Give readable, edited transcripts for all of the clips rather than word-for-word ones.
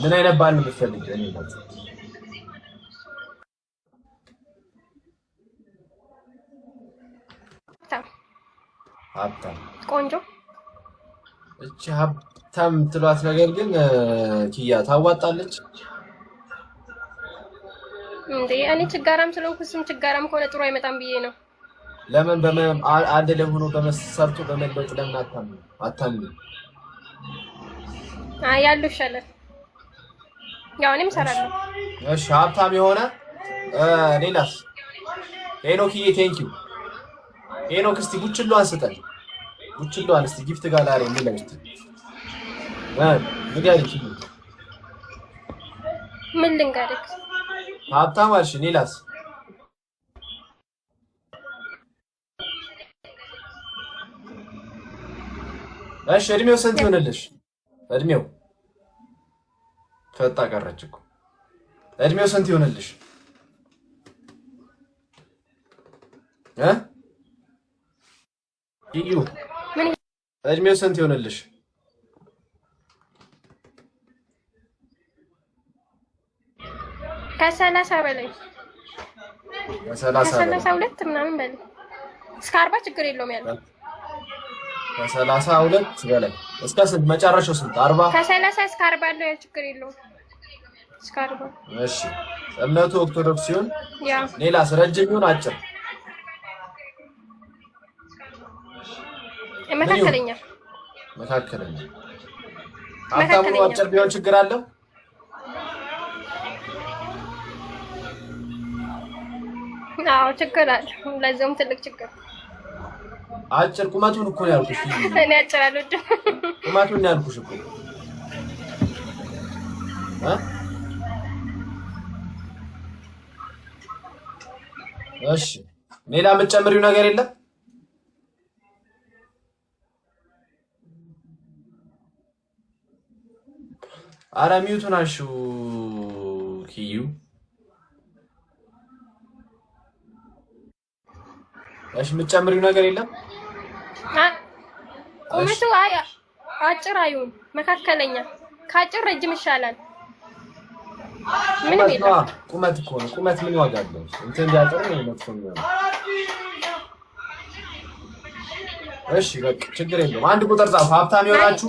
ምን አይነት ባል ነው የምትፈልጊው? እኔ ማለት ሀብታም ቆንጆ እቺ ሀብታም ትሏት ነገር ግን ኪያ ታዋጣለች እንዴ? እኔ ችጋራም ስለሆንኩ እሱም ችጋራም ከሆነ ጥሩ አይመጣም ብዬ ነው። ለምን አንድ ላይ ሆኖ በመሰርቶ በመለወጥ ለምን አታምኝ? ያሉ ይሻላል። ያው እኔም እሰራለሁ። እሺ ሀብታም የሆነ ሌላስ? ሄኖክዬ ቴንኪው ሄኖክ። እስቲ ቡችሏን ስጠን። ቡችሏን እስቲ ጊፍት ጋላሪ የሚለው እስቲ ንገሪኝ። ምን ልንገርህ? ሀብታም አልሽ። ሌላስ? እሺ እድሜው ስንት ይሆንልሽ? እድሜው ፈጣ ቀረች እኮ። እድሜው ስንት ይሆንልሽ? እዩ እድሜው ስንት ይሆንልሽ? ከ30 በላይ ከ32 ምናምን በላይ እስከ 40 ችግር የለውም ያለው። ከ32 በላይ እስከ ስንት? መጨረሻው ስንት? 40 ከ30 እስከ 40 ያለው ችግር የለውም። እስከ 40 እሺ። እምነቱ ኦርቶዶክስ ሲሆን ያ ሌላስ? ረጅም ይሁን አጭር? መካከለኛ መካከለኛ። ሀብታሙ አጭር ቢሆን ችግር አለው? አዎ ችግር አለው። ለዛውም ትልቅ ችግር። አጭር ቁመቱን እኮ ነው ያልኩሽ። እኔ አጭር አልወድም። ቁመቱን ነው ያልኩሽ እኮ እሺ ሌላ የምትጨምሪው ነገር የለም? አረ ሚዩቱን አልሽው ኪዩ። እሺ የምትጨምሪው ነገር የለም? ቁመቱ አጭር አይሁን መካከለኛ። ከአጭር ረጅም ይሻላል። ምን ነው ቁመት እኮ ነው። ቁመት ምን ዋጋ አለው? እንትን እንዲያጠር ነው መጥፎ ነው። እሺ በቃ ችግር የለውም። አንድ ቁጥር ጻፉ። ሀብታም የሆናችሁ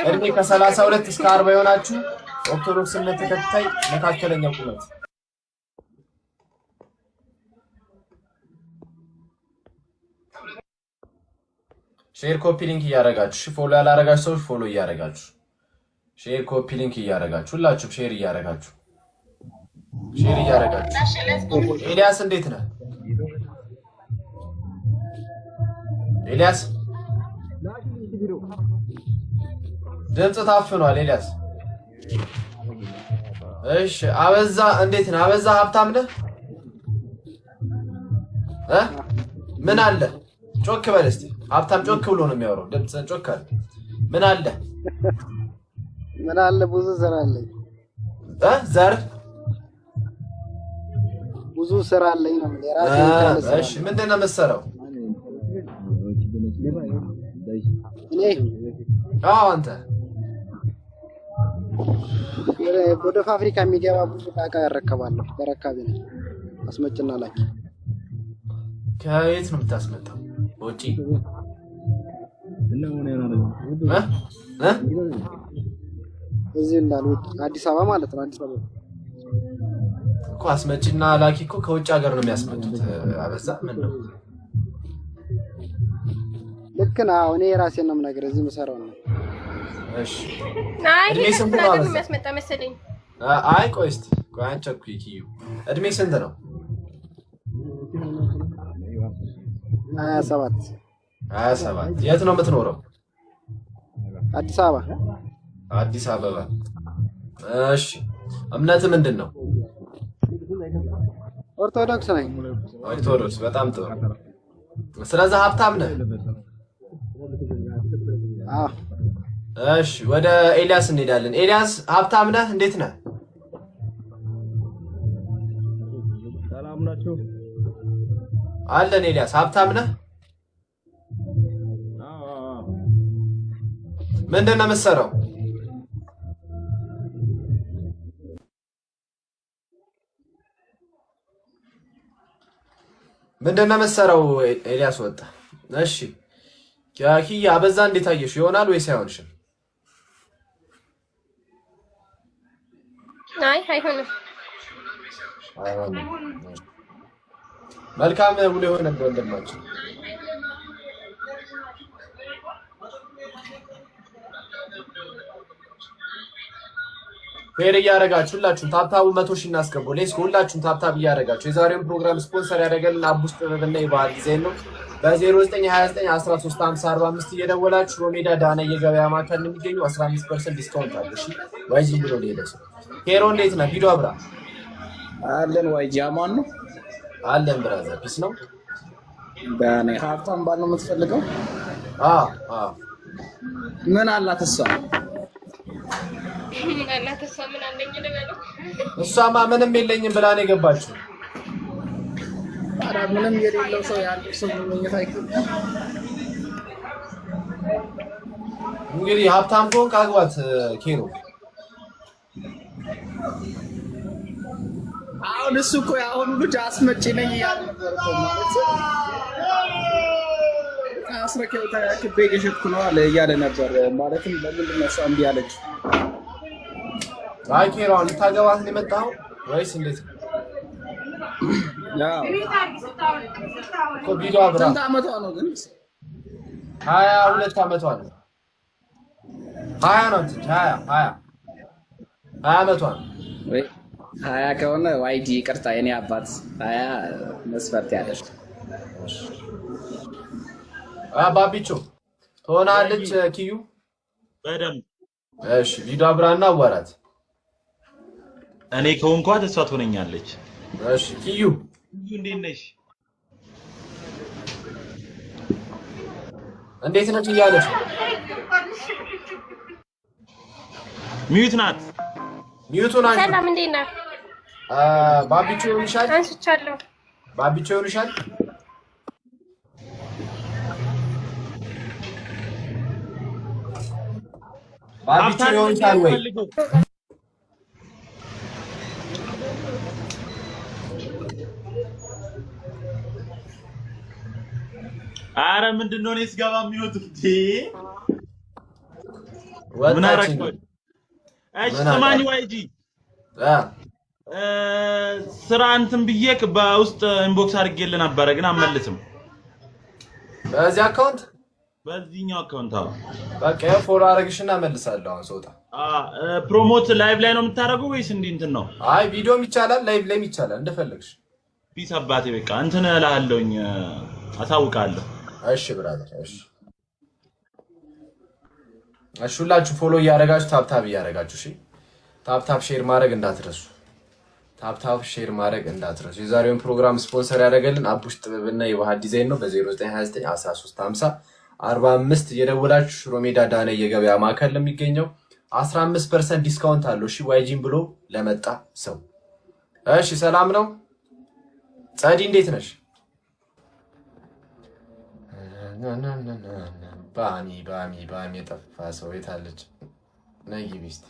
እድሜ ከ32 እስከ 40 የሆናችሁ ኦርቶዶክስ እምነት ተከታይ መካከለኛ ቁመት። ሼር ኮፒ ሊንክ እያደረጋችሁ ፎሎ ያላደረጋችሁ ሰዎች ፎሎ እያደረጋችሁ ሼር ኮፒ ሊንክ እያደረጋችሁ ሁላችሁም ሼር እያደረጋችሁ ኤልያስ እንዴት ነህ? ኤልያስ ድምፅ ታፍኗል። ኤልያስ እሺ አበዛ እንዴት ነህ? አበዛ ሀብታም ነህ? ምን አለ? ጮክ በል እስቲ። ሀብታም ጮክ ብሎ ነው የሚያወራው። ድምፅህን ጮክ አለ። ምን አለ? ምን አለ? ብዙ ዘር አለኝ። ዘር ብዙ ስራ አለኝ ነው የራሴ። እሺ ምንድን ነው የምትሰራው? እኔ አንተ ወደ ፋብሪካ የሚገባ ብዙ ዕቃ ያረከባለሁ። ተረካቢ ነኝ። አስመጭና ላኪ። ከየት ነው የምታስመጣው? ውጪ እዚህ እንዳሉ አዲስ አበባ ማለት ነው። አዲስ አበባ እኮ አስመጭና ላኪ እኮ ከውጭ ሀገር ነው የሚያስመጡት። አበዛ ምን ነው? ልክ ነው። እኔ የራሴን ነው የምነግርህ። እዚህ የምሰራው ነው። እሺ እድሜ ስንት ነው? የሚያስመጣ መሰለኝ። አይ ቆይ እስቲ ቆይ አንቸኩኝ። ኪዩ እድሜ ስንት ነው? 27 27 የት ነው የምትኖረው? አዲስ አበባ። አዲስ አበባ። እሺ እምነት ምንድን ነው? ኦርቶዶክስ ነኝ። ኦርቶዶክስ። በጣም ጥሩ። ስለዚህ ሀብታም ነህ? እሺ ወደ ኤልያስ እንሄዳለን። ኤልያስ ሀብታም ነህ? እንዴት ነህ? ሰላም ናችሁ? አለን። ኤልያስ ሀብታም ነህ? ምንድን ነው የምትሰራው? ምንድነው መሰራው ኤልያስ ወጣ እሺ ኪያ በዛ እንዴት አየሽ ይሆናል ወይስ አይሆንሽም አይሆንም መልካም ውሎ ሆነ እንደማችሁ ፌር ያረጋችሁ ሁላችሁም ታፕታቡ 100 ሺህ እናስገቡ ሌስ ሁላችሁም ታፕታብ ያረጋችሁ የዛሬውን ፕሮግራም ስፖንሰር ያደረገልን አቡስ ጥበብና የባህል ዲዛይን ነው በ0929135045 እየደወላችሁ ሮሜዳ ዳና የገበያ ማዕከል የሚገኙ 15% ዲስካውንት አለ እሺ ዋይዚ ብሎ ሊሄደስ ሄሮ እንዴት ነው ቪዲዮ አብራ አለን ዋይጂ አማን ነው አለን ብራዘር ፒስ ነው በእኔ ሀብታም ባል ነው የምትፈልገው ምን አላት እሷ ምን አንደኝ ልበለው እሷማ ምንም የለኝም ብላ ነው የገባችው አራ ምንም የሌለው ሰው ያለው ሰው ምንኝታ አይከብም እንግዲህ ሀብታም ኮንክ አግባት ኬሮ አሁን እሱ እኮ አሁን ልጅ አስመጪ ነኝ ያለ ነበር እኮ ማለት አስረከው ታክቤ ገሽኩ ነው አለ እያለ ነበር ማለትም ለምንድን ነው እሷ እንዴ ያለች ኬሮን ታገባት ነው የመጣው ወይስ እንዴት ያው ኮቢዶ አብራ ስንት ዓመቷ ነው ግን 22 ዓመቷ ነው 20 ነው 20 ዓመቷ ነው ወይ 20 ከሆነ ዋይጂ ይቅርታ የኔ አባት 20 መስፈርት ያለሽ ባቢቾ ትሆናለች ኪዩ በደምብ እሺ ቪዲዮ አብራና አዋራት እኔ ከሆንኳት እሷ ትሆነኛለች እሺ ኪዩ እንዴት ነሽ እንዴት ነሽ እያለሽ ሚዩት ናት ሚዩቱ ናት ሰላም እንዴት ነህ ባቢቾ ይሻል አንስቻለሁ ባቢቾ ይሻል ባቢቾ ይሻል ወይ አረ ምንድነው እኔስ ጋባ የሚወጡት ምን አረክ እሺ ሰማኝ ዋይጂ ስራ እንትን ብዬክ በውስጥ ኢንቦክስ አድርጌልህ ነበር ግን አመልስም በዚህ አካውንት በዚህኛው አካውንት በቃ ፎሎ አረግሽና መልሳለሁ አሁን ሶታ ፕሮሞት ላይቭ ላይ ነው የምታደርገው ወይስ እንትን ነው አይ ቪዲዮም ይቻላል ላይቭ ላይም ይቻላል እንደፈለግሽ ፒስ አባቴ በቃ እንትን እላለሁኝ አሳውቃለሁ እሺ ብራዘር እሺ ሁላችሁ ፎሎ ያረጋችሁ ታፕታፕ ያረጋችሁ እሺ ታፕታፕ ሼር ማድረግ እንዳትረሱ ታፕታፕ ሼር ማድረግ እንዳትረሱ የዛሬውን ፕሮግራም ስፖንሰር ያደረገልን አቡሽ ጥበብና የባህል ዲዛይን ነው በ0929135045 እየደወላችሁ ሮሜዳ ዳና የገበያ ማዕከል ለሚገኘው 15% ዲስካውንት አለው እሺ ዋይጂን ብሎ ለመጣ ሰው እሺ ሰላም ነው ጻዲ እንዴት ነሽ ባሚ የጠፋ ሰው የታለች ነይ ቢስቲ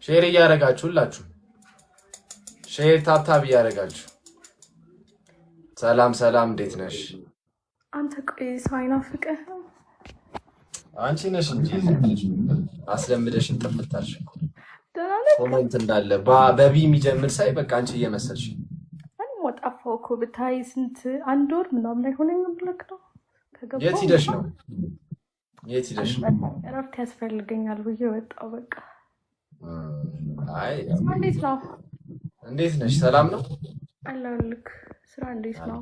ሼር እያረጋችሁ ሁላችሁ ሼር ታፕታፕ እያረጋችሁ ሰላም እንዴት ነሽ አንተ ቆይ ሰው አይናፍቅህ አንቺ ነሽ እንጂ አስለምደሽን ጥፍታሽ ኮሜንት እንዳለ በቢ የሚጀምር ሳይ በቃ አንቺ እየመሰልሽ እኔ ወጣፋው እኮ ብታይ ስንት አንድ ወር ምናምን ላይ ሆነኝ ብለክ ነው ከገባው የት ሄደሽ ነው እረፍት ያስፈልገኛል ብዬ ወጣው በቃ አይ እንዴት ነሽ ሰላም ነው አለሁልክ ስራ እንዴት ነው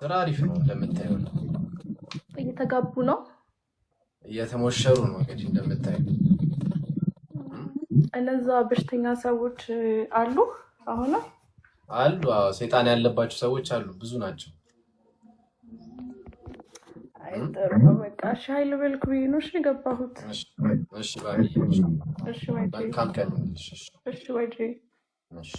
ስራ አሪፍ ነው እንደምታየው እየተጋቡ ነው እየተሞሸሩ ነው እንግዲህ እንደምታየው እነዛ በሽተኛ ሰዎች አሉ አሁን አሉ ሰይጣን ያለባቸው ሰዎች አሉ ብዙ ናቸው አይተር በቃ ሻይ ልበልኩ ነው እሺ ገባሁት እሺ ባይ እሺ ወይ መልካም ቀን እሺ ወይ እሺ